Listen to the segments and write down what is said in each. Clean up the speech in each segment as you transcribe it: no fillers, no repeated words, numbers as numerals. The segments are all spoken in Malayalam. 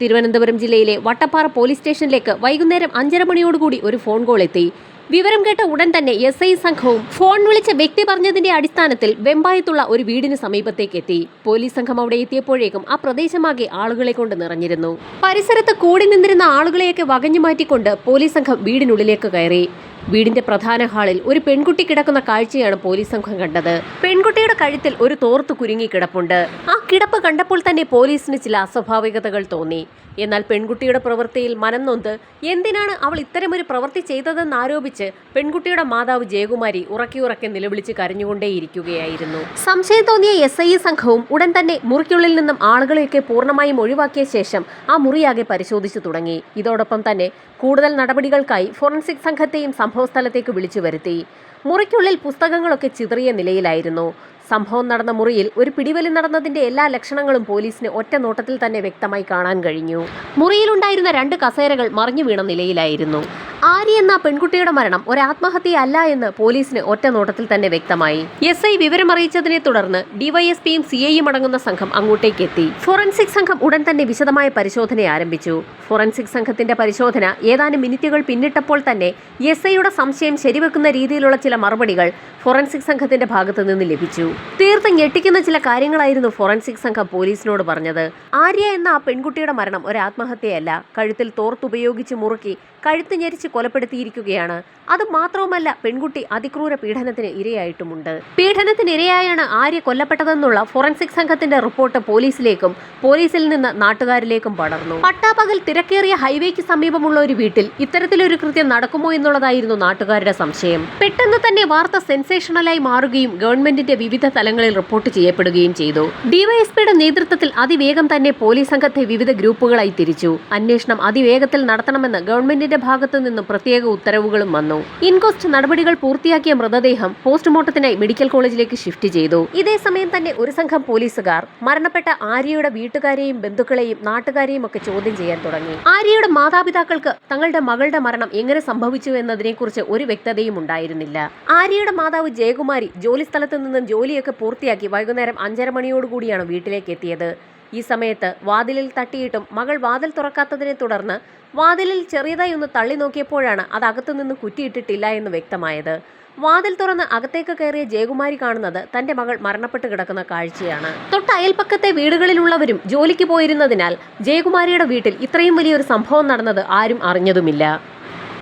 തിരുവനന്തപുരം ജില്ലയിലെ വട്ടപ്പാറ പോലീസ് സ്റ്റേഷനിലേക്ക് വൈകുന്നേരം 5:30 മണിയോടുകൂടി ഒരു ഫോൺ കോൾ എത്തി. വിവരം കേട്ട ഉടൻ തന്നെ SI സംഘവും ഫോൺ വിളിച്ച വ്യക്തി പറഞ്ഞതിന്റെ അടിസ്ഥാനത്തിൽ വെമ്പായത്തുള്ള ഒരു വീടിന് സമീപത്തേക്ക് എത്തി. പോലീസ് സംഘം അവിടെ എത്തിയപ്പോഴേക്കും ആ പ്രദേശമാകെ ആളുകളെ കൊണ്ട് നിറഞ്ഞിരുന്നു. പരിസരത്ത് കൂടി നിന്നിരുന്ന ആളുകളെയൊക്കെ വകഞ്ഞു മാറ്റിക്കൊണ്ട് പോലീസ് സംഘം വീടിനുള്ളിലേക്ക് കയറി. വീടിന്റെ പ്രധാന ഹാളിൽ ഒരു പെൺകുട്ടി കിടക്കുന്ന കാഴ്ചയാണ് പോലീസ് സംഘം കണ്ടത്. പെൺകുട്ടിയുടെ കഴുത്തിൽ ഒരു തോർത്ത് കുരുങ്ങി കിടപ്പുണ്ട്. ആ കിടപ്പ് കണ്ടപ്പോൾ തന്നെ പോലീസിന് ചില അസ്വാഭാവികതകൾ തോന്നി. എന്നാൽ പെൺകുട്ടിയുടെ പ്രവൃത്തിയിൽ മനം നൊന്ത് എന്തിനാണ് അവൾ ഇത്തരമൊരു പ്രവൃത്തി ചെയ്തതെന്ന് ആരോപിച്ച് പെൺകുട്ടിയുടെ മാതാവ് ജയകുമാരി ഉറക്കെ നിലവിളിച്ച് കരഞ്ഞുകൊണ്ടേയിരിക്കുകയായിരുന്നു. സംശയം തോന്നിയ SI സംഘവും ഉടൻ തന്നെ മുറിക്കുള്ളിൽ നിന്നും ആളുകളെയൊക്കെ പൂർണ്ണമായും ഒഴിവാക്കിയ ശേഷം ആ മുറിയാകെ പരിശോധിച്ചു തുടങ്ങി. ഇതോടൊപ്പം തന്നെ കൂടുതൽ നടപടികൾക്കായി ഫോറൻസിക് സംഘത്തെയും സംഭവസ്ഥലത്തേക്ക് വിളിച്ചു വരുത്തി. മുറിക്കുള്ളിൽ പുസ്തകങ്ങളൊക്കെ ചിതറിയ നിലയിലായിരുന്നു. സംഭവം നടന്ന മുറിയിൽ ഒരു പിടിവലി നടന്നതിന്റെ എല്ലാ ലക്ഷണങ്ങളും പോലീസിന് ഒറ്റ നോട്ടത്തിൽ തന്നെ വ്യക്തമായി കാണാൻ കഴിഞ്ഞു. മുറിയിലുണ്ടായിരുന്ന 2 കസേരകൾ മറിഞ്ഞു വീണ നിലയിലായിരുന്നു. ആര്യ എന്ന പെൺകുട്ടിയുടെ മരണം ഒരു ആത്മഹത്യയല്ല എന്ന് പോലീസിന് ഒറ്റ നോട്ടത്തിൽ തന്നെ വ്യക്തമായി. SI വിവരമറിയിച്ചതിനെ തുടർന്ന് DYSPയും CIയും അടങ്ങുന്ന സംഘം അങ്ങോട്ടേക്ക് എത്തി. ഫോറൻസിക് സംഘം ഉടൻ തന്നെ വിശദമായ പരിശോധന ആരംഭിച്ചു. ഫോറൻസിക് സംഘത്തിന്റെ പരിശോധന ഏതാനും മിനിറ്റുകൾ പിന്നിട്ടപ്പോൾ തന്നെ SIയുടെ സംശയം ശരിവെക്കുന്ന രീതിയിലുള്ള ചില മറുപടികൾ ഫോറൻസിക് സംഘത്തിന്റെ ഭാഗത്തു നിന്ന് ലഭിച്ചു. തീർത്തും ഞെട്ടിക്കുന്ന ചില കാര്യങ്ങളായിരുന്നു ഫോറൻസിക് സംഘം പോലീസിനോട് പറഞ്ഞത്. ആര്യ എന്ന ആ പെൺകുട്ടിയുടെ മരണം ഒരു ആത്മഹത്യയല്ല, കഴുത്തിൽ തോർത്തുപയോഗിച്ച് മുറുക്കി കഴുത്ത് ഞെരിച്ച് കൊലപ്പെടുത്തിയിരിക്കുകയാണ്. അത് മാത്രവുമല്ല, പെൺകുട്ടി അതിക്രൂര പീഡനത്തിന് ഇരയായിട്ടുമുണ്ട്. പീഡനത്തിന് ഇരയായാണ് ആര്യ കൊല്ലപ്പെട്ടതെന്നുള്ള ഫോറൻസിക് സംഘത്തിന്റെ റിപ്പോർട്ട് പോലീസിലേക്കും പോലീസിൽ നിന്ന് നാട്ടുകാരിലേക്കും പടർന്നു. പട്ടാപ്പകൽ തിരക്കേറിയ ഹൈവേക്ക് സമീപമുള്ള ഒരു വീട്ടിൽ ഇത്തരത്തിലൊരു കൃത്യം നടക്കുമോ എന്നുള്ളതായിരുന്നു നാട്ടുകാരുടെ സംശയം. പെട്ടെന്ന് തന്നെ വാർത്ത സെൻസേഷണലായി മാറുകയും ഗവൺമെന്റിന്റെ വിവിധ തലങ്ങളിൽ റിപ്പോർട്ട് ചെയ്യപ്പെടുകയും ചെയ്തു. DYSPയുടെ നേതൃത്വത്തിൽ അതിവേഗം തന്നെ പോലീസ് സംഘത്തെ വിവിധ ഗ്രൂപ്പുകളായി തിരിച്ചു. അന്വേഷണം അതിവേഗത്തിൽ നടത്തണമെന്ന് ഗവൺമെന്റിന്റെ ഭാഗത്തു നിന്നും പ്രത്യേക ഉത്തരവുകളും വന്നു. ഇൻക്വസ്റ്റ് നടപടികൾ പൂർത്തിയാക്കിയ മൃതദേഹം പോസ്റ്റ്മോർട്ടത്തിനായി മെഡിക്കൽ കോളേജിലേക്ക് ഷിഫ്റ്റ് ചെയ്തു. ഇതേ സമയം തന്നെ ഒരു സംഘം പോലീസുകാർ മരണപ്പെട്ട ആര്യയുടെ വീട്ടുകാരെയും ബന്ധുക്കളെയും നാട്ടുകാരെയും ഒക്കെ ചോദ്യം ചെയ്യാൻ തുടങ്ങി. ആര്യയുടെ മാതാപിതാക്കൾക്ക് തങ്ങളുടെ മകളുടെ മരണം എങ്ങനെ സംഭവിച്ചു എന്നതിനെക്കുറിച്ച് ഒരു വ്യക്തതയും ഉണ്ടായിരുന്നില്ല. ആര്യയുടെ മാതാവ് ജയകുമാരി ജോലി സ്ഥലത്ത് നിന്നും ജോലിയൊക്കെ പൂർത്തിയാക്കി വൈകുന്നേരം 5:30 മണിയോടുകൂടിയാണ് വീട്ടിലേക്ക് എത്തിയത്. ഈ സമയത്ത് വാതിലിൽ തട്ടിയിട്ടും മകൾ വാതിൽ തുറക്കാത്തതിനെ തുടർന്ന് വാതിലിൽ ചെറിയതായി ഒന്ന് തള്ളി നോക്കിയപ്പോഴാണ് അത് അകത്തുനിന്ന് കുറ്റിയിട്ടിട്ടില്ല എന്ന് വ്യക്തമായത്. വാതിൽ തുറന്ന് അകത്തേക്ക് കയറിയ ജയകുമാരി കാണുന്നത് തന്റെ മകൾ മരണപ്പെട്ട് കിടക്കുന്ന കാഴ്ചയാണ്. തൊട്ട് അയൽപ്പക്കത്തെ വീടുകളിലുള്ളവരും ജോലിക്ക് പോയിരുന്നതിനാൽ ജയകുമാരിയുടെ വീട്ടിൽ ഇത്രയും വലിയൊരു സംഭവം നടന്നത് ആരും അറിഞ്ഞതുമില്ല.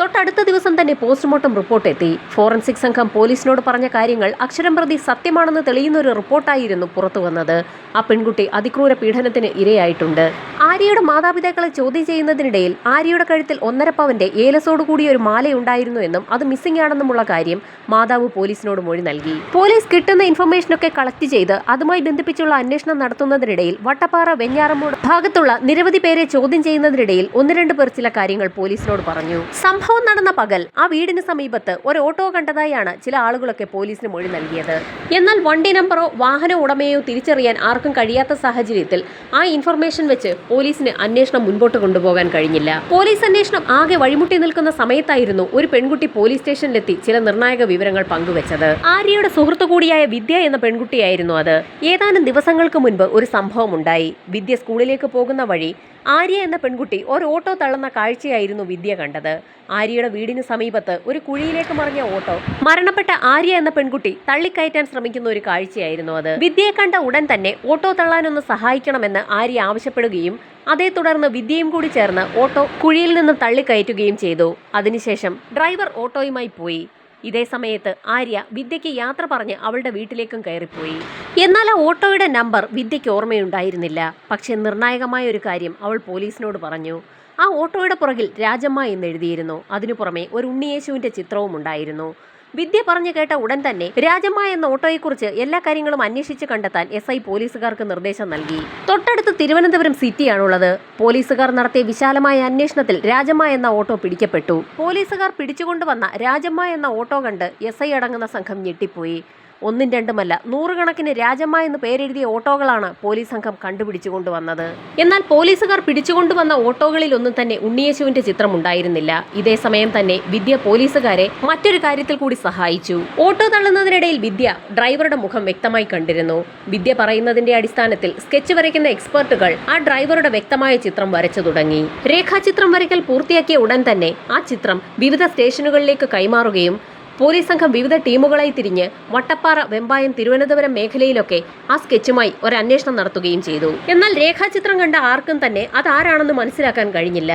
തൊട്ടടുത്ത ദിവസം തന്നെ പോസ്റ്റ്മോർട്ടം റിപ്പോർട്ട് എത്തി. ഫോറൻസിക് സംഘം പോലീസിനോട് പറഞ്ഞ കാര്യങ്ങൾ അക്ഷരം പ്രതി സത്യമാണെന്ന് തെളിയുന്ന ഒരു റിപ്പോർട്ടായിരുന്നു പുറത്തു വന്നത്. ആ പെൺകുട്ടി അതിക്രൂര പീഡനത്തിന് ഇരയായിട്ടുണ്ട്. ആര്യയുടെ മാതാപിതാക്കളെ ചോദ്യം ചെയ്യുന്നതിനിടയിൽ ആര്യയുടെ കഴുത്തിൽ 1.5 പവന്റെ ഏലസോടുകൂടിയ ഒരു മാലയുണ്ടായിരുന്നു എന്നും അത് മിസ്സിംഗ് ആണെന്നുമുള്ള കാര്യം മാതാവ് പോലീസിനോട് മൊഴി നൽകി. പോലീസ് കിട്ടുന്ന ഇൻഫർമേഷനൊക്കെ കളക്ട് ചെയ്ത് അതുമായി ബന്ധിപ്പിച്ചുള്ള അന്വേഷണം നടത്തുന്നതിനിടയിൽ വട്ടപ്പാറ വെഞ്ഞാറമൂട് ഭാഗത്തുള്ള നിരവധി പേരെ ചോദ്യം ചെയ്യുന്നതിനിടയിൽ 1-2 പേർ ചില കാര്യങ്ങൾ പോലീസിനോട് പറഞ്ഞു. സംഭവം നടന്ന പകൽ ആ വീടിന് സമീപത്ത് ഒരു ഓട്ടോ കണ്ടതായാണ് ചില ആളുകളൊക്കെ പോലീസിന് മൊഴി നൽകിയത്. എന്നാൽ വണ്ടി നമ്പറോ വാഹന ഉടമയോ തിരിച്ചറിയാൻ ആർക്കും കഴിയാത്ത സാഹചര്യത്തിൽ ആ ഇൻഫർമേഷൻ വെച്ച് പോലീസിന് അന്വേഷണം മുൻപോട്ട് കൊണ്ടുപോകാൻ കഴിഞ്ഞില്ല. പോലീസ് അന്വേഷണം ആകെ വഴിമുട്ടി നിൽക്കുന്ന സമയത്തായിരുന്നു ഒരു പെൺകുട്ടി പോലീസ് സ്റ്റേഷനിലെത്തി ചില നിർണായക വിവരങ്ങൾ പങ്കുവച്ചത്. ആര്യയുടെ സുഹൃത്തു കൂടിയായ വിദ്യ എന്ന പെൺകുട്ടിയായിരുന്നു അത്. ഏതാനും ദിവസങ്ങൾക്ക് മുൻപ് ഒരു സംഭവം ഉണ്ടായി. വിദ്യ സ്കൂളിലേക്ക് പോകുന്ന വഴി ആര്യ എന്ന പെൺകുട്ടി ഒരു ഓട്ടോ തള്ളുന്ന കാഴ്ചയായിരുന്നു വിദ്യ കണ്ടത്. ആര്യയുടെ വീടിന് സമീപത്ത് ഒരു കുഴിയിലേക്ക് മറിഞ്ഞ ഓട്ടോ മരണപ്പെട്ട ആര്യ എന്ന പെൺകുട്ടി തള്ളിക്കയറ്റാൻ ശ്രമിക്കുന്ന ഒരു കാഴ്ചയായിരുന്നു അത്. വിദ്യയെ കണ്ട ഉടൻ തന്നെ ഓട്ടോ തള്ളാനൊന്ന് സഹായിക്കണമെന്ന് ആര്യ ആവശ്യപ്പെടുകയും അതേ തുടർന്ന് വിദ്യയും കൂടി ചേർന്ന് ഓട്ടോ കുഴിയിൽ നിന്ന് തള്ളിക്കയറ്റുകയും ചെയ്തു. അതിനുശേഷം ഡ്രൈവർ ഓട്ടോയുമായി പോയി. ഇതേ സമയത്ത് ആര്യ വിദ്യയ്ക്ക് യാത്ര പറഞ്ഞ് അവളുടെ വീട്ടിലേക്കും കയറിപ്പോയി. എന്നാൽ ആ ഓട്ടോയുടെ നമ്പർ വിദ്യയ്ക്ക് ഓർമ്മയുണ്ടായിരുന്നില്ല. പക്ഷെ നിർണായകമായ ഒരു കാര്യം അവൾ പോലീസിനോട് പറഞ്ഞു. ആ ഓട്ടോയുടെ പുറകിൽ രാജമ്മ എന്ന് എഴുതിയിരുന്നു. അതിനു പുറമെ ഒരു ഉണ്ണിയേശുവിന്റെ ചിത്രവും ഉണ്ടായിരുന്നു. വിദ്യ പറഞ്ഞു കേട്ട ഉടൻ തന്നെ രാജമ്മ എന്ന ഓട്ടോയെക്കുറിച്ച് എല്ലാ കാര്യങ്ങളും അന്വേഷിച്ച് കണ്ടെത്താൻ SI പോലീസുകാർക്ക് നിർദ്ദേശം നൽകി. തൊട്ടടുത്ത് തിരുവനന്തപുരം സിറ്റിയാണുള്ളത്. പോലീസുകാർ നടത്തിയ വിശാലമായ അന്വേഷണത്തിൽ രാജമ്മ എന്ന ഓട്ടോ പിടിക്കപ്പെട്ടു. പോലീസുകാർ പിടിച്ചുകൊണ്ടുവന്ന രാജമ്മ എന്ന ഓട്ടോ കണ്ട് SI അടങ്ങുന്ന സംഘം ഞെട്ടിപ്പോയി. ഒന്നും രണ്ടുമല്ല, നൂറുകണക്കിന് രാജമ്മ എന്ന് പേരെഴുതിയ ഓട്ടോകളാണ് പോലീസ് സംഘം കണ്ടുപിടിച്ചു കൊണ്ടുവന്നത്. എന്നാൽ പോലീസുകാർ പിടിച്ചുകൊണ്ടുവന്ന ഓട്ടോകളിലൊന്നും തന്നെ ഉണ്ണിയേശുവിന്റെ ചിത്രം ഉണ്ടായിരുന്നില്ല. ഇതേ സമയം തന്നെ വിദ്യ പോലീസുകാരെ മറ്റൊരു കാര്യത്തിൽ കൂടി സഹായിച്ചു. ഓട്ടോ തള്ളുന്നതിനിടയിൽ വിദ്യ ഡ്രൈവറുടെ മുഖം വ്യക്തമായി കണ്ടിരുന്നു. വിദ്യ പറയുന്നതിന്റെ അടിസ്ഥാനത്തിൽ സ്കെച്ച് വരയ്ക്കുന്ന എക്സ്പെർട്ടുകൾ ആ ഡ്രൈവറുടെ വ്യക്തമായ ചിത്രം വരച്ചു തുടങ്ങി. രേഖാചിത്രം വരയ്ക്കൽ പൂർത്തിയാക്കിയ ഉടൻ തന്നെ ആ ചിത്രം വിവിധ സ്റ്റേഷനുകളിലേക്ക് കൈമാറുകയും പോലീസ് സംഘം വിവിധ ടീമുകളായി തിരിഞ്ഞ് വട്ടപ്പാറ, വെമ്പായം, തിരുവനന്തപുരം മേഖലയിലൊക്കെ ആ സ്കെച്ചുമായി ഒരു അന്വേഷണം നടത്തുകയും ചെയ്തു. എന്നാൽ രേഖാചിത്രം കണ്ട ആർക്കും തന്നെ അതാരാണെന്ന് മനസ്സിലാക്കാൻ കഴിഞ്ഞില്ല.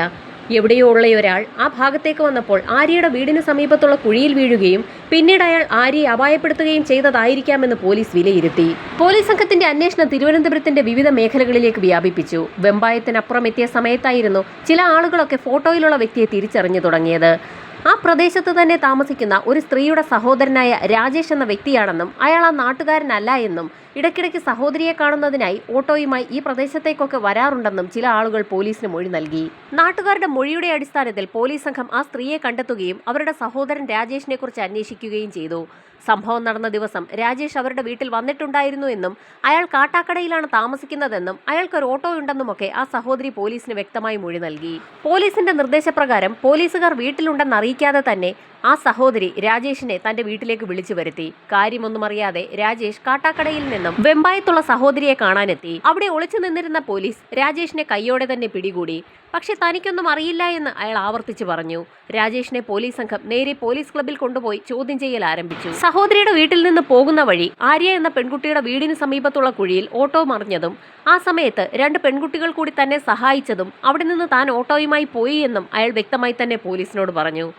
എവിടെയോ ഉള്ള ഒരാൾ ആ ഭാഗത്തേക്ക് വന്നപ്പോൾ ആര്യയുടെ വീടിന് സമീപത്തുള്ള കുഴിയിൽ വീഴുകയും പിന്നീട് അയാൾ ആര്യയെ അപായപ്പെടുത്തുകയും ചെയ്തതായിരിക്കാമെന്ന് പോലീസ് വിലയിരുത്തി. പോലീസ് സംഘത്തിന്റെ അന്വേഷണം തിരുവനന്തപുരത്തിന്റെ വിവിധ മേഖലകളിലേക്ക് വ്യാപിപ്പിച്ചു. വെമ്പായത്തിനപ്പുറം എത്തിയ സമയത്തായിരുന്നു ചില ആളുകളൊക്കെ ഫോട്ടോയിലുള്ള വ്യക്തിയെ തിരിച്ചറിഞ്ഞു തുടങ്ങിയത്. ആ പ്രദേശത്ത് തന്നെ താമസിക്കുന്ന ഒരു സ്ത്രീയുടെ സഹോദരനായ രാജേഷ് എന്ന വ്യക്തിയാണെന്നും അയാൾ ആ നാട്ടുകാരനല്ല എന്നും ഇടയ്ക്കിടയ്ക്ക് സഹോദരിയെ കാണുന്നതിനായി ഓട്ടോയുമായി ഈ പ്രദേശത്തേക്കൊക്കെ വരാറുണ്ടെന്നും ചില ആളുകൾ പോലീസിന് മൊഴി നൽകി. നാട്ടുകാരുടെ മൊഴിയുടെ അടിസ്ഥാനത്തിൽ പോലീസ് സംഘം ആ സ്ത്രീയെ കണ്ടെത്തുകയും അവരുടെ സഹോദരൻ രാജേഷിനെ കുറിച്ച് അന്വേഷിക്കുകയും ചെയ്തു. സംഭവം നടന്ന ദിവസം രാജേഷ് അവരുടെ വീട്ടിൽ വന്നിട്ടുണ്ടായിരുന്നു എന്നും അയാൾ കാട്ടാക്കടയിലാണ് താമസിക്കുന്നതെന്നും അയാൾക്കൊരു ഓട്ടോ ഉണ്ടെന്നുമൊക്കെ ആ സഹോദരി പോലീസിന് വ്യക്തമായി മൊഴി നൽകി. പോലീസിന്റെ നിർദ്ദേശപ്രകാരം പോലീസുകാർ വീട്ടിലുണ്ടെന്ന് അറിയിക്കാതെ തന്നെ ആ സഹോദരി രാജേഷിനെ തന്റെ വീട്ടിലേക്ക് വിളിച്ചു വരുത്തി. കാര്യമൊന്നും അറിയാതെ രാജേഷ് കാട്ടാക്കടയിൽ നിന്നും വെമ്പായത്തുള്ള സഹോദരിയെ കാണാനെത്തി. അവിടെ ഒളിച്ചു നിന്നിരുന്ന പോലീസ് രാജേഷിനെ കൈയോടെ തന്നെ പിടികൂടി. പക്ഷെ തനിക്കൊന്നും അറിയില്ല എന്ന് അയാൾ ആവർത്തിച്ചു പറഞ്ഞു. രാജേഷിനെ പോലീസ് സംഘം നേരെ പോലീസ് ക്ലബിൽ കൊണ്ടുപോയി ചോദ്യം ചെയ്യൽ ആരംഭിച്ചു. സഹോദരിയുടെ വീട്ടിൽ നിന്ന് പോകുന്ന വഴി ആര്യ എന്ന പെൺകുട്ടിയുടെ വീടിന് സമീപത്തുള്ള കുഴിയിൽ ഓട്ടോ മറിഞ്ഞതും ആ സമയത്ത് 2 പെൺകുട്ടികൾ കൂടി തന്നെ സഹായിച്ചതും അവിടെ നിന്ന് താൻ ഓട്ടോയുമായി പോയി എന്നും അയാൾ വ്യക്തമായി തന്നെ പോലീസിനോട് പറഞ്ഞു.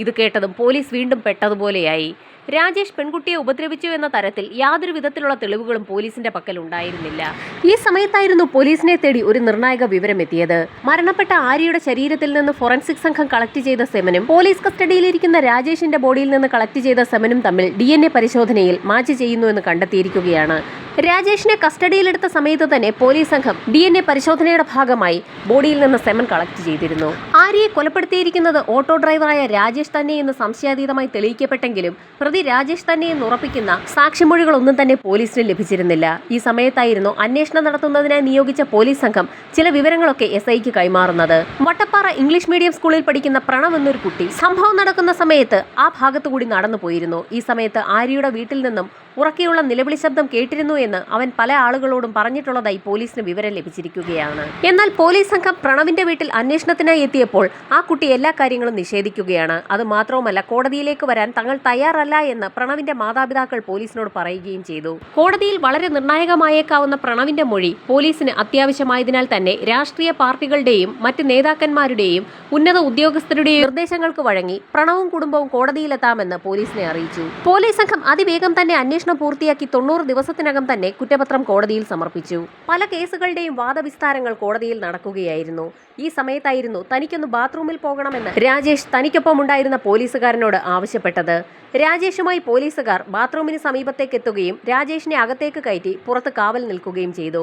ഇത് കേട്ടതും പോലീസ് വീണ്ടും പെട്ടതുപോലെയായി. രാജേഷ് പെൺകുട്ടിയെ ഉപദ്രവിച്ചു എന്ന തരത്തിൽ യാതൊരു വിധത്തിലുള്ള തെളിവുകളും പോലീസിന്റെ പക്കൽ ഉണ്ടായിരുന്നില്ല. ഈ സമയത്തായിരുന്നു പോലീസിനെ തേടി ഒരു നിർണായക വിവരം എത്തിയത്. മരണപ്പെട്ട ആര്യയുടെ ശരീരത്തിൽ നിന്ന് ഫോറൻസിക് സംഘം കളക്ട് ചെയ്ത സെമനും പോലീസ് കസ്റ്റഡിയിലിരിക്കുന്ന രാജേഷിന്റെ ബോഡിയിൽ നിന്ന് കളക്ട് ചെയ്ത സെമനും തമ്മിൽ DNA പരിശോധനയിൽ മാച്ച് ചെയ്യുന്നുവെന്ന് കണ്ടെത്തിയിരിക്കുകയാണ്. രാജേഷിനെ കസ്റ്റഡിയിലെടുത്ത സമയത്ത് തന്നെ പോലീസ് സംഘം DNA പരിശോധനയുടെ ഭാഗമായി ബോഡിയിൽ നിന്ന് സെമൻ കളക്ട് ചെയ്തിരുന്നു. ആര്യയെ കൊലപ്പെടുത്തിയിരിക്കുന്നത് ഓട്ടോ ഡ്രൈവറായ രാജേഷ് തന്നെയെന്ന് സംശയാതീതമായി തെളിയിക്കപ്പെട്ടെങ്കിലും പ്രതി രാജേഷ് തന്നെയെന്ന് ഉറപ്പിക്കുന്ന സാക്ഷിമൊഴികളൊന്നും തന്നെ പോലീസിന് ലഭിച്ചിരുന്നില്ല. ഈ സമയത്തായിരുന്നു അന്വേഷണം നടത്തുന്നതിനായി നിയോഗിച്ച പോലീസ് സംഘം ചില വിവരങ്ങളൊക്കെ SIക്ക് കൈമാറുന്നത്. വട്ടപ്പാറ ഇംഗ്ലീഷ് മീഡിയം സ്കൂളിൽ പഠിക്കുന്ന പ്രണവ് എന്നൊരു കുട്ടി സംഭവം നടക്കുന്ന സമയത്ത് ആ ഭാഗത്തുകൂടി നടന്നു പോയിരുന്നു. ഈ സമയത്ത് ആര്യയുടെ വീട്ടിൽ നിന്നും ഉറക്കെയുള്ള നിലവിളി ശബ്ദം കേട്ടിരുന്നു എന്ന് അവൻ പല ആളുകളോടും പറഞ്ഞിട്ടുള്ളതായി പോലീസിന് വിവരം ലഭിച്ചിരിക്കുകയാണ്. എന്നാൽ പോലീസ് സംഘം പ്രണവിന്റെ വീട്ടിൽ അന്വേഷണത്തിനായി എത്തിയപ്പോൾ ആ കുട്ടി എല്ലാ കാര്യങ്ങളും നിഷേധിക്കുകയാണ്. അത് മാത്രവുമല്ല, കോടതിയിലേക്ക് വരാൻ തങ്ങൾ തയ്യാറല്ല എന്ന് പ്രണവിന്റെ മാതാപിതാക്കൾ പോലീസിനോട് പറയുകയും ചെയ്തു. കോടതിയിൽ വളരെ നിർണായകമായേക്കാവുന്ന പ്രണവിന്റെ മൊഴി പോലീസിന് അത്യാവശ്യമായതിനാൽ തന്നെ രാഷ്ട്രീയ പാർട്ടികളുടെയും മറ്റ് നേതാക്കന്മാരുടെയും ഉന്നത ഉദ്യോഗസ്ഥരുടെയും നിർദ്ദേശങ്ങൾക്ക് വഴങ്ങി പ്രണവും കുടുംബവും കോടതിയിലെത്താമെന്ന് പോലീസിനെ അറിയിച്ചു. പോലീസ് സംഘം അതിവേഗം തന്നെ അന്വേഷണം പൂർത്തിയാക്കി 90 ദിവസത്തിനകം തന്നെ കുറ്റപത്രം കോടതിയിൽ സമർപ്പിച്ചു. പല കേസുകളുടെയും വാദവിസ്താരങ്ങൾ കോടതിയിൽ നടക്കുകയായിരുന്നു. ഈ സമയത്തായിരുന്നു തനിക്കൊന്ന് ബാത്റൂമിൽ പോകണമെന്ന് രാജേഷ് തനിക്കൊപ്പം ഉണ്ടായിരുന്ന പോലീസുകാരനോട് ആവശ്യപ്പെട്ടത്. രാജേഷുമായി പോലീസുകാർ ബാത്റൂമിന് സമീപത്തേക്ക് എത്തുകയും രാജേഷിനെ അകത്തേക്ക് കയറ്റി പുറത്ത് കാവൽ നിൽക്കുകയും ചെയ്തു.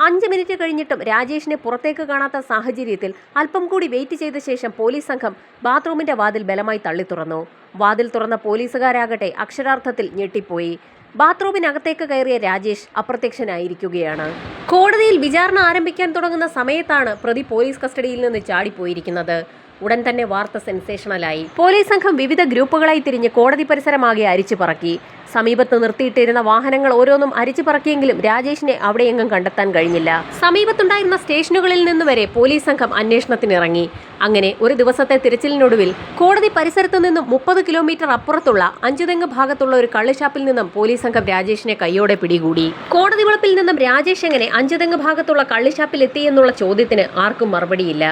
5 മിനിറ്റ് കഴിഞ്ഞിട്ടും രാജേഷിനെ പുറത്തേക്ക് കാണാത്ത സാഹചര്യത്തിൽ അല്പം കൂടി വെയിറ്റ് ചെയ്ത ശേഷം പോലീസ് സംഘം ബാത്റൂമിന്റെ വാതിൽ ബലമായി തള്ളി തുറന്നു. വാതിൽ തുറന്ന പോലീസുകാരാകട്ടെ അക്ഷരാർത്ഥത്തിൽ ഞെട്ടിപ്പോയി. ബാത്റൂമിനകത്തേക്ക് കയറിയ രാജേഷ് അപ്രത്യക്ഷനായിരിക്കുകയാണ്. കോടതിയിൽ വിചാരണ ആരംഭിക്കാൻ തുടങ്ങുന്ന സമയത്താണ് പ്രതി പോലീസ് കസ്റ്റഡിയിൽ നിന്ന് ചാടിപ്പോയിരിക്കുന്നത്. ഉടൻ തന്നെ വാർത്ത സെൻസേഷണലായി. പോലീസ് സംഘം വിവിധ ഗ്രൂപ്പുകളായി തിരിഞ്ഞ് കോടതി പരിസരമാകെ അരിച്ചു പറക്കി. സമീപത്ത് നിർത്തിയിട്ടിരുന്ന വാഹനങ്ങൾ ഓരോന്നും അരിച്ചു പറക്കിയെങ്കിലും രാജേഷിനെ അവിടെയെങ്ങും കണ്ടെത്താൻ കഴിഞ്ഞില്ല. സമീപത്തുണ്ടായിരുന്ന സ്റ്റേഷനുകളിൽ നിന്ന് വരെ പോലീസ് സംഘം അന്വേഷണത്തിനിറങ്ങി. അങ്ങനെ ഒരു ദിവസത്തെ തിരച്ചിലിനൊടുവിൽ കോടതി പരിസരത്ത് നിന്നും 30 കിലോമീറ്റർ അപ്പുറത്തുള്ള അഞ്ചുതെങ്ങ് ഭാഗത്തുള്ള ഒരു കള്ളുഷാപ്പിൽ നിന്നും പോലീസ് സംഘം രാജേഷിനെ കൈയോടെ പിടികൂടി. കോടതി വളപ്പിൽ നിന്നും രാജേഷ് എങ്ങനെ അഞ്ചുതെങ്ങ് ഭാഗത്തുള്ള കള്ളുഷാപ്പിൽ എത്തി എന്നുള്ള ചോദ്യത്തിന് ആർക്കും മറുപടിയില്ല.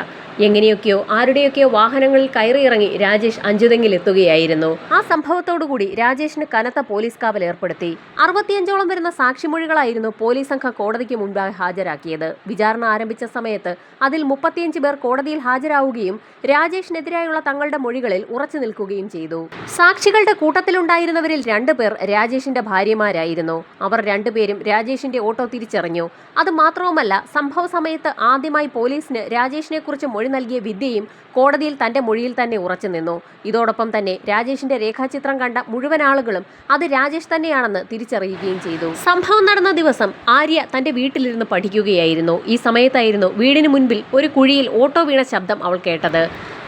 എങ്ങനെയൊക്കെയോ ആരുടെയൊക്കെയോ വാഹനങ്ങളിൽ കയറിയിറങ്ങി രാജേഷ് അഞ്ചുതെങ്ങിൽ എത്തുകയായിരുന്നു. ആ സംഭവത്തോടുകൂടി രാജേഷിന് കനത്ത പോലീസ് കാവൽ ഏർപ്പെടുത്തി. 65ഓളം വരുന്ന സാക്ഷിമൊഴികളായിരുന്നു പോലീസ് സംഘം കോടതിക്ക് മുൻപായി ഹാജരാക്കിയത്. വിചാരണ ആരംഭിച്ച സമയത്ത് അതിൽ 35 പേർ കോടതിയിൽ ഹാജരാവുകയും രാജേഷിനെതിരായുള്ള തങ്ങളുടെ മൊഴികളിൽ ഉറച്ചു നിൽക്കുകയും ചെയ്തു. സാക്ഷികളുടെ കൂട്ടത്തിലുണ്ടായിരുന്നവരിൽ 2 പേർ രാജേഷിന്റെ ഭാര്യമാരായിരുന്നു. അവർ 2 പേരും രാജേഷിന്റെ ഓട്ടോ തിരിച്ചറിഞ്ഞു. അത് മാത്രവുമല്ല, സംഭവ സമയത്ത് ആദ്യമായി പോലീസിന് രാജേഷിനെ കുറിച്ച് മൊഴി മൊഴി നൽകിയ വിദ്യയും കോടതിയിൽ തന്റെ മൊഴിയിൽ തന്നെ ഉറച്ചു നിന്നു. ഇതോടൊപ്പം തന്നെ രാജേഷിന്റെ രേഖാചിത്രം കണ്ട മുഴുവൻ ആളുകളും അത് രാജേഷ് തന്നെയാണെന്ന് തിരിച്ചറിയുകയും ചെയ്തു. സംഭവം നടന്ന ദിവസം ആര്യ തന്റെ വീട്ടിലിരുന്ന് പഠിക്കുകയായിരുന്നു. ഈ സമയത്തായിരുന്നു വീടിന് മുൻപിൽ ഒരു കുഴിയിൽ ഓട്ടോ വീണ ശബ്ദം അവൾ കേട്ടത്.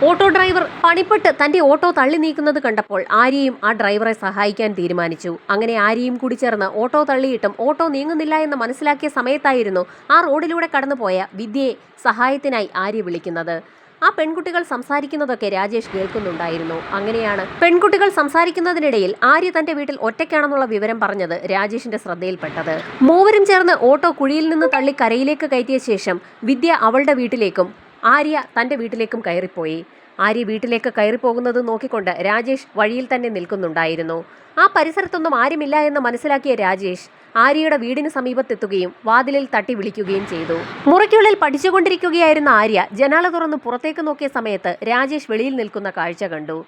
ഓട്ടോ ഡ്രൈവർ പണിപ്പെട്ട് തന്റെ ഓട്ടോ തള്ളി നീക്കുന്നത് കണ്ടപ്പോൾ ആര്യയും ആ ഡ്രൈവറെ സഹായിക്കാൻ തീരുമാനിച്ചു. അങ്ങനെ ആര്യയും കൂടി ചേർന്ന് ഓട്ടോ തള്ളിയിട്ടും ഓട്ടോ നീങ്ങുന്നില്ല എന്ന് മനസ്സിലാക്കിയ സമയത്തായിരുന്നു ആ റോഡിലൂടെ കടന്നുപോയ വിദ്യയെ സഹായത്തിനായി ആര്യ വിളിക്കുന്നത്. ആ പെൺകുട്ടികൾ സംസാരിക്കുന്നതൊക്കെ രാജേഷ് കേൾക്കുന്നുണ്ടായിരുന്നു. അങ്ങനെയാണ് പെൺകുട്ടികൾ സംസാരിക്കുന്നതിനിടയിൽ ആര്യ തന്റെ വീട്ടിൽ ഒറ്റയ്ക്കാണെന്നുള്ള വിവരം പറഞ്ഞത് രാജേഷിന്റെ ശ്രദ്ധയിൽപ്പെട്ടത്. മൂവരും ചേർന്ന് ഓട്ടോ കുഴിയിൽ നിന്ന് തള്ളി കരയിലേക്ക് കയറ്റിയ ശേഷം വിദ്യ അവളുടെ വീട്ടിലേക്കും ആര്യ തന്റെ വീട്ടിലേക്കും കയറിപ്പോയി. ആര്യ വീട്ടിലേക്ക് കയറിപ്പോകുന്നത് നോക്കിക്കൊണ്ട് രാജേഷ് വഴിയിൽ തന്നെ നിൽക്കുന്നുണ്ടായിരുന്നു. ആ പരിസരത്തൊന്നും ആരുമില്ല എന്ന് മനസ്സിലാക്കിയ രാജേഷ് ആര്യയുടെ വീടിന് സമീപത്തെത്തുകയും വാതിലിൽ തട്ടി വിളിക്കുകയും ചെയ്തു. മുറിക്കുള്ളിൽ പഠിച്ചുകൊണ്ടിരിക്കുകയായിരുന്ന ആര്യ ജനാല തുറന്ന് പുറത്തേക്ക് നോക്കിയ സമയത്ത് രാജേഷ് വെളിയിൽ നിൽക്കുന്ന കാഴ്ച കണ്ടു.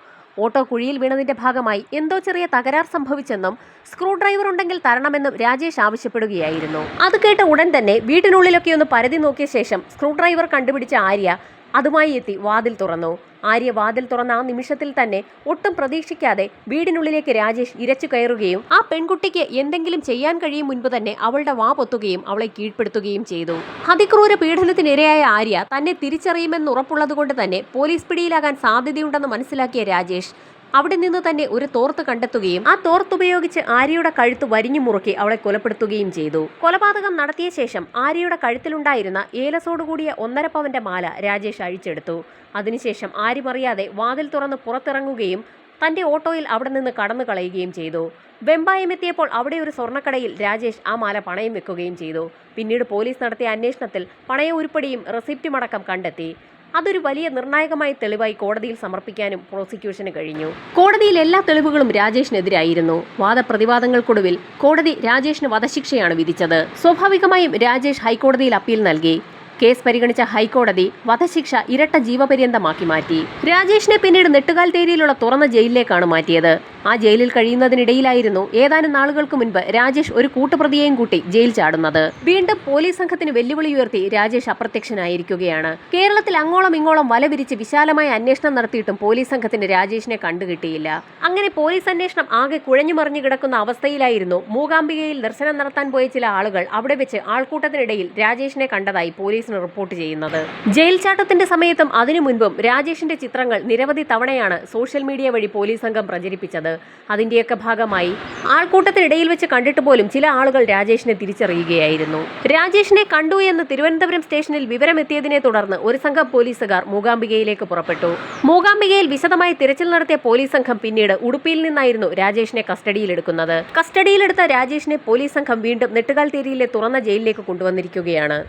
ഓട്ടോ കുഴിയിൽ വീണതിന്റെ ഭാഗമായി എന്തോ ചെറിയ തകരാർ സംഭവിച്ചെന്നും സ്ക്രൂ ഡ്രൈവർ ഉണ്ടെങ്കിൽ തരണമെന്നും രാജേഷ് ആവശ്യപ്പെടുകയായിരുന്നു. അത് കേട്ട ഉടൻ തന്നെ വീട്ടിനുള്ളിലൊക്കെ ഒന്ന് പരതി നോക്കിയ ശേഷം സ്ക്രൂ ഡ്രൈവർ കണ്ടുപിടിച്ച ആര്യ അതുമായി എത്തി വാതിൽ തുറന്നു. ആര്യ വാതിൽ തുറന്ന ആ നിമിഷത്തിൽ തന്നെ ഒട്ടും പ്രതീക്ഷിക്കാതെ വീടിനുള്ളിലേക്ക് രാജേഷ് ഇരച്ചു കയറുകയും ആ പെൺകുട്ടിക്ക് എന്തെങ്കിലും ചെയ്യാൻ കഴിയും മുൻപ് തന്നെ അവളുടെ വാ പൊത്തുകയും അവളെ കീഴ്പ്പെടുത്തുകയും ചെയ്തു. അതിക്രൂര പീഡനത്തിനിരയായ ആര്യ തന്നെ തിരിച്ചറിയുമെന്ന് ഉറപ്പുള്ളതുകൊണ്ട് തന്നെ പോലീസ് പിടിയിലാകാൻ സാധ്യതയുണ്ടെന്ന് മനസ്സിലാക്കിയ രാജേഷ് അവിടെ നിന്ന് തന്നെ ഒരു തോർത്ത് കണ്ടെത്തുകയും ആ തോർത്തുപയോഗിച്ച് ആര്യയുടെ കഴുത്ത് വരിഞ്ഞു മുറുക്കി അവളെ കൊലപ്പെടുത്തുകയും ചെയ്തു. കൊലപാതകം നടത്തിയ ശേഷം ആര്യയുടെ കഴുത്തിലുണ്ടായിരുന്ന ഏലസോടുകൂടിയ 1.5 പവന്റെ മാല രാജേഷ് അഴിച്ചെടുത്തു. അതിനുശേഷം ആര്യമറിയാതെ വാതിൽ തുറന്ന് പുറത്തിറങ്ങുകയും തന്റെ ഓട്ടോയിൽ അവിടെ നിന്ന് കടന്നു കളയുകയും ചെയ്തു. വെമ്പായമെത്തിയപ്പോൾ അവിടെ ഒരു സ്വർണ്ണക്കടയിൽ രാജേഷ് ആ മാല പണയം വെക്കുകയും ചെയ്തു. പിന്നീട് പോലീസ് നടത്തിയ അന്വേഷണത്തിൽ പണയ ഉരുപ്പടിയും റെസിപ്റ്റുമടക്കം കണ്ടെത്തി. അതൊരു വലിയ നിർണായകമായ തെളിവായി കോടതിയിൽ സമർപ്പിക്കാനും പ്രോസിക്യൂഷന് കഴിഞ്ഞു. കോടതിയിൽ എല്ലാ തെളിവുകളും രാജേഷിനെതിരായിരുന്നു. വാദപ്രതിവാദങ്ങൾക്കൊടുവിൽ കോടതി രാജേഷിന് വധശിക്ഷയാണ് വിധിച്ചത്. സ്വാഭാവികമായും രാജേഷ് ഹൈക്കോടതിയിൽ അപ്പീൽ നൽകി. കേസ് പരിഗണിച്ച ഹൈക്കോടതി വധശിക്ഷ ഇരട്ട ജീവപര്യന്തമാക്കി മാറ്റി. രാജേഷിനെ പിന്നീട് നെട്ടുകാൽത്തേരിയിലുള്ള തുറന്ന ജയിലിലേക്കാണ് മാറ്റിയത്. ആ ജയിലിൽ കഴിയുന്നതിനിടയിലായിരുന്നു ഏതാനും നാളുകൾക്ക് മുൻപ് രാജേഷ് ഒരു കൂട്ടുപ്രതിയെയും കൂട്ടി ജയിൽ ചാടുന്നത്. വീണ്ടും പോലീസ് സംഘത്തിന് വെല്ലുവിളി ഉയർത്തി രാജേഷ് അപ്രത്യക്ഷനായിരിക്കുകയാണ്. കേരളത്തിൽ അങ്ങോളം ഇങ്ങോളം വല വിരിച്ച് വിശാലമായ അന്വേഷണം നടത്തിയിട്ടും പോലീസ് സംഘത്തിന് രാജേഷിനെ കണ്ടുകിട്ടിയില്ല. അങ്ങനെ പോലീസ് അന്വേഷണം ആകെ കുഴഞ്ഞു മറിഞ്ഞു കിടക്കുന്ന അവസ്ഥയിലായിരുന്നു മൂകാംബികയിൽ ദർശനം നടത്താൻ പോയ ചില ആളുകൾ അവിടെ വെച്ച് ആൾക്കൂട്ടത്തിനിടയിൽ രാജേഷിനെ കണ്ടതായി പോലീസ് റിപ്പോർട്ട് ചെയ്യുന്നത്. ജയിൽ ചാട്ടത്തിന്റെ സമയത്തും അതിനു മുൻപും രാജേഷിന്റെ ചിത്രങ്ങൾ നിരവധി തവണയാണ് സോഷ്യൽ മീഡിയ വഴി പോലീസ് സംഘം പ്രചരിപ്പിച്ചത്. അതിന്റെയൊക്കെ ഭാഗമായി ആൾക്കൂട്ടത്തിനിടയിൽ വെച്ച് കണ്ടിട്ട് പോലും ചില ആളുകൾ രാജേഷിനെ തിരിച്ചറിയുകയായിരുന്നു. രാജേഷിനെ കണ്ടു എന്ന് തിരുവനന്തപുരം സ്റ്റേഷനിൽ വിവരമെത്തിയതിനെ തുടർന്ന് ഒരു സംഘം പോലീസുകാർ മൂകാംബികയിലേക്ക് പുറപ്പെട്ടു. മൂകാംബികയിൽ വിശദമായി തിരച്ചിൽ നടത്തിയ പോലീസ് സംഘം പിന്നീട് ഉടുപ്പിയിൽ നിന്നായിരുന്നു രാജേഷിനെ കസ്റ്റഡിയിലെടുക്കുന്നത്. കസ്റ്റഡിയിലെടുത്ത രാജേഷിനെ പോലീസ് സംഘം വീണ്ടും നെട്ടുകാൽത്തേരിയിലെ തുറന്ന ജയിലിലേക്ക് കൊണ്ടുവന്നിരിക്കുകയാണ്.